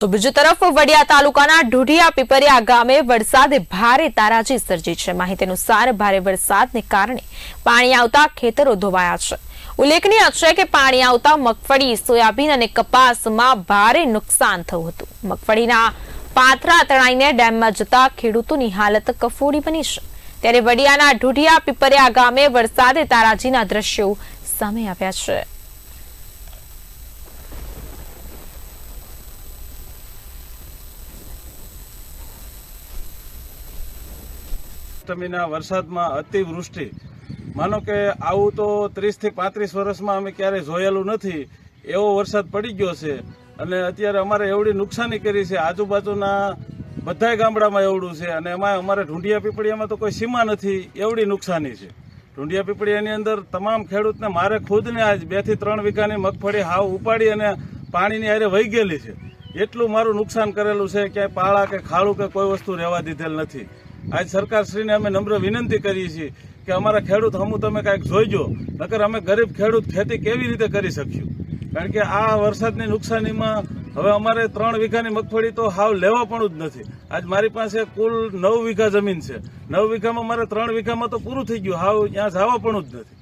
તો બીજી તરફ વડિયા તાલુકાના ઢુઢિયા પીપરિયા ગામે વરસાદે ભારે તારાજી સર્જી છે। માહિતી અનુસાર ભારે વરસાદને કારણે પાણી આવતા ખેતરો ધોવાયા છે। ઉલ્લેખનીય છે કે પાણી આવતા મગફળી, સોયાબીન અને કપાસમાં ભારે નુકસાન થયું હતું। મગફળીના પાથરા તણાઈને ડેમમાં જતા ખેડૂતોની હાલત કફોડી બની છે। ત્યારે વડિયાના ઢુઢિયા પીપરિયા ગામે વરસાદે તારાજીના દ્રશ્યો સામે આવ્યા છે। वरसाद में अतिवृष्टि मानो के आવું तो 30 થી 35 વર્ષમાં અમે ક્યારે જોયેલું નથી એવો વરસાદ પડી ગયો છે અને અત્યારે અમારે એવડી નુકસાની કરી છે। આજુબાજુના બધાય ગામડામાં એવડું છે અને એમાં અમારે ઢુંઢિયા પીપળિયામાં તો કોઈ સીમા નથી, એવડી નુકસાની છે। ઢુંઢિયા પીપળિયાની અંદર તમામ ખેડૂતને મારે ખુદને આજ 2 થી 3 વીઘાની મગફળી હાવ ઉપાડી અને પાણીની હારે વહી ગયેલી છે। એટલું મારું નુકસાન કરેલું છે કે પાળા કે ખાડું કે કોઈ વસ્તુ રહેવા દીધેલ નથી। आज सरकारश्रीने अमे नम्र विनंती करीए छीए कि अमारा खेडूत हमू तमे कांईक जोईजो, नकर अमे गरीब खेडूत खेती केवी रीते करी शक्युं। कारण के आ वरसादनी नुकसानीमां हवे अमारे 3 वीघानी मगफળી तो हाव लेवा पण ज नथी। आज मारी पासे कुल 9 वीघा जमीन छे, 9 वीघामां मारे 3 वीघामां तो पूरुं थई गयुं, हाव त्यां जवा पण ज नथी।